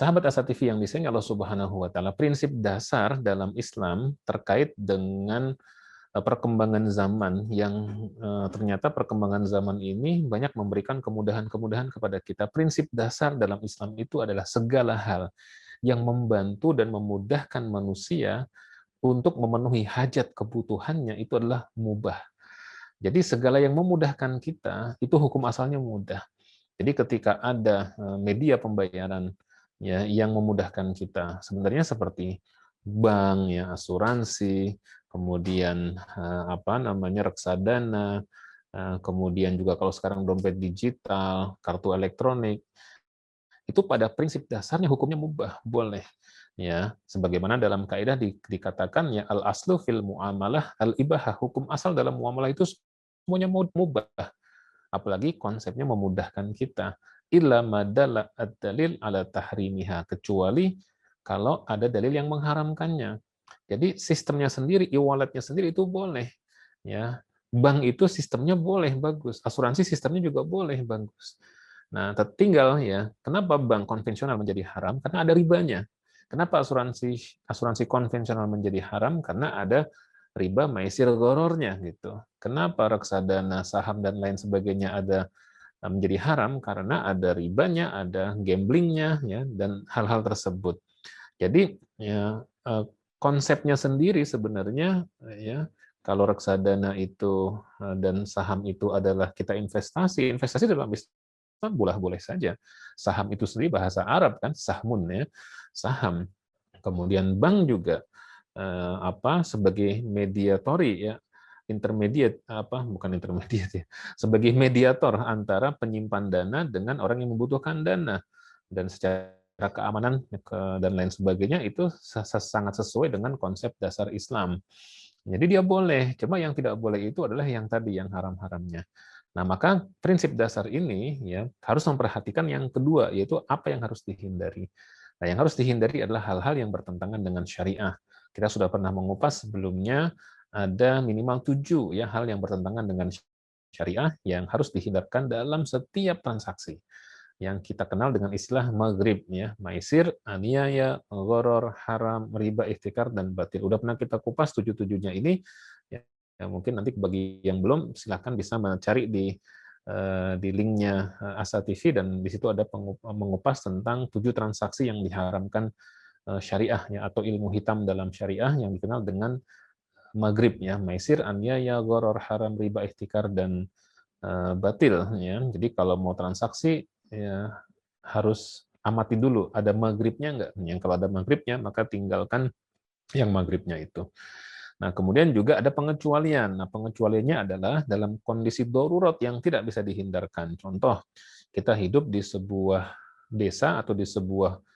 sahabat Asa TV yang disayangi Allah Subhanahu wa taala, prinsip dasar dalam Islam terkait dengan perkembangan zaman yang ternyata perkembangan zaman ini banyak memberikan kemudahan-kemudahan kepada kita. Prinsip dasar dalam Islam itu adalah segala hal yang membantu dan memudahkan manusia untuk memenuhi hajat kebutuhannya itu adalah mubah. Jadi segala yang memudahkan kita itu hukum asalnya mudah. Jadi ketika ada media pembayaran ya yang memudahkan kita, sebenarnya seperti bank ya, asuransi, kemudian apa namanya reksadana, kemudian juga kalau sekarang dompet digital, kartu elektronik, itu pada prinsip dasarnya hukumnya mubah, boleh. Ya, sebagaimana dalam kaidah dikatakan ya al aslu fil muamalah al ibahah, hukum asal dalam muamalah itu semuanya mubah, apalagi konsepnya memudahkan kita. Illa madalla ad-dalil ala tahrimiha, kecuali kalau ada dalil yang mengharamkannya. Jadi sistemnya sendiri, e-walletnya sendiri itu boleh, ya. Bank itu sistemnya boleh bagus, asuransi sistemnya juga boleh bagus. Nah, tinggal ya, kenapa bank konvensional menjadi haram? Karena ada ribanya. Kenapa asuransi asuransi konvensional menjadi haram? Karena ada riba maisir gorornya gitu. Kenapa reksadana, saham dan lain sebagainya ada menjadi haram? Karena ada ribanya, ada gamblingnya ya, dan hal-hal tersebut. Jadi ya konsepnya sendiri sebenarnya ya kalau reksadana itu dan saham itu adalah kita investasi, investasi dalam Islam boleh saja. Saham itu sendiri bahasa Arab kan, sahmun ya, saham. Kemudian bank juga apa sebagai mediatori ya, intermediate apa bukan intermediate ya, sebagai mediator antara penyimpan dana dengan orang yang membutuhkan dana, dan secara keamanan dan lain sebagainya itu sangat sesuai dengan konsep dasar Islam. Jadi dia boleh, cuma yang tidak boleh itu adalah yang tadi yang haram-haramnya. Nah, maka prinsip dasar ini ya harus memperhatikan yang kedua, yaitu apa yang harus dihindari. Nah, yang harus dihindari adalah hal-hal yang bertentangan dengan syariah. Kita sudah pernah mengupas sebelumnya, ada minimal 7 ya hal yang bertentangan dengan syariah yang harus dihindarkan dalam setiap transaksi, yang kita kenal dengan istilah maghrib ya, maisir, aniaya, gharar, haram, riba, ihtikar, dan batil. Udah pernah kita kupas 7-7-nya ini ya, mungkin nanti bagi yang belum silahkan bisa mencari di linknya Asa TV, dan di situ ada mengupas tentang 7 transaksi yang diharamkan syariah ya, atau ilmu hitam dalam syariah yang dikenal dengan maghrib ya, maisir, aniaya, gharar, haram, riba, ihtikar, dan batil ya. Jadi kalau mau transaksi ya harus amati dulu ada maghribnya enggak. Yang kalau ada maghribnya maka tinggalkan yang maghribnya itu. Nah, kemudian juga ada pengecualian. Nah, pengecualiannya adalah dalam kondisi darurat yang tidak bisa dihindarkan. Contoh, kita hidup di sebuah desa atau di sebuah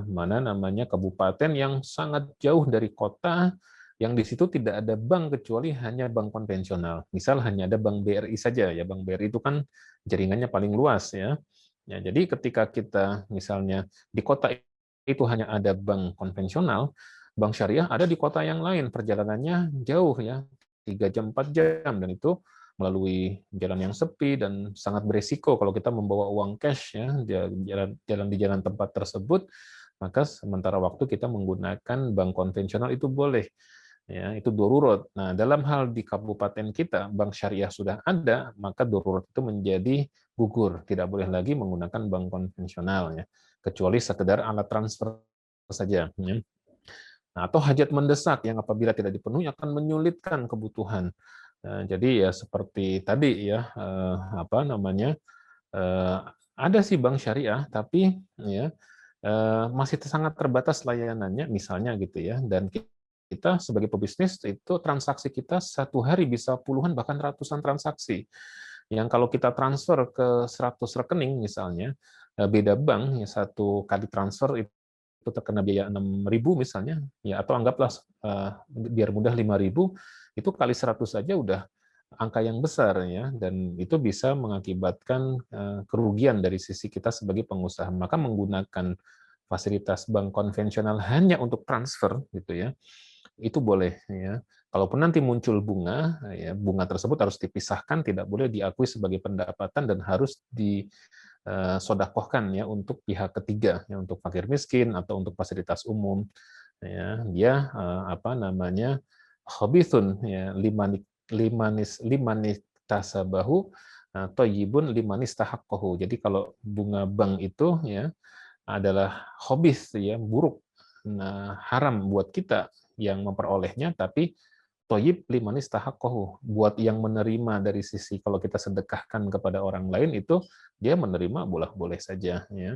mana namanya kabupaten yang sangat jauh dari kota, yang di situ tidak ada bank kecuali hanya bank konvensional. Misal hanya ada bank BRI saja ya, bank BRI itu kan jaringannya paling luas ya. Ya, jadi ketika kita misalnya di kota itu hanya ada bank konvensional, bank syariah ada di kota yang lain, perjalanannya jauh ya, 3 jam 4 jam, dan itu melalui jalan yang sepi dan sangat beresiko kalau kita membawa uang cash ya, jalan di jalan tempat tersebut, maka sementara waktu kita menggunakan bank konvensional itu boleh. Ya, itu darurat. Nah, dalam hal di kabupaten kita, bank syariah sudah ada, maka darurat itu menjadi gugur. Tidak boleh lagi menggunakan bank konvensional, ya, kecuali sekedar alat transfer saja. Ya. Nah, atau hajat mendesak yang apabila tidak dipenuhi akan menyulitkan kebutuhan. Jadi ya seperti tadi ya, apa namanya, ada sih bank syariah, tapi ya masih sangat terbatas layanannya, misalnya gitu ya, dan kita sebagai pebisnis itu transaksi kita satu hari bisa puluhan bahkan ratusan transaksi. Yang kalau kita transfer ke 100 rekening misalnya, beda bank, ya satu kali transfer itu terkena biaya 6.000 misalnya, ya atau anggaplah biar mudah 5.000, itu kali 100 saja udah angka yang besar ya, dan itu bisa mengakibatkan kerugian dari sisi kita sebagai pengusaha. Maka menggunakan fasilitas bank konvensional hanya untuk transfer gitu ya, itu boleh ya. Kalaupun nanti muncul bunga, ya bunga tersebut harus dipisahkan, tidak boleh diakui sebagai pendapatan dan harus disodakohkan ya untuk pihak ketiga, ya untuk fakir miskin atau untuk fasilitas umum. Ya, dia apa namanya khabithun ya limanis tasabahu thayyibun limanis tahaqqahu. Jadi kalau bunga bank itu ya adalah khabith ya buruk, nah haram buat kita yang memperolehnya, tapi Toyib limanis tahakohu, buat yang menerima dari sisi kalau kita sedekahkan kepada orang lain itu dia menerima boleh-boleh saja ya.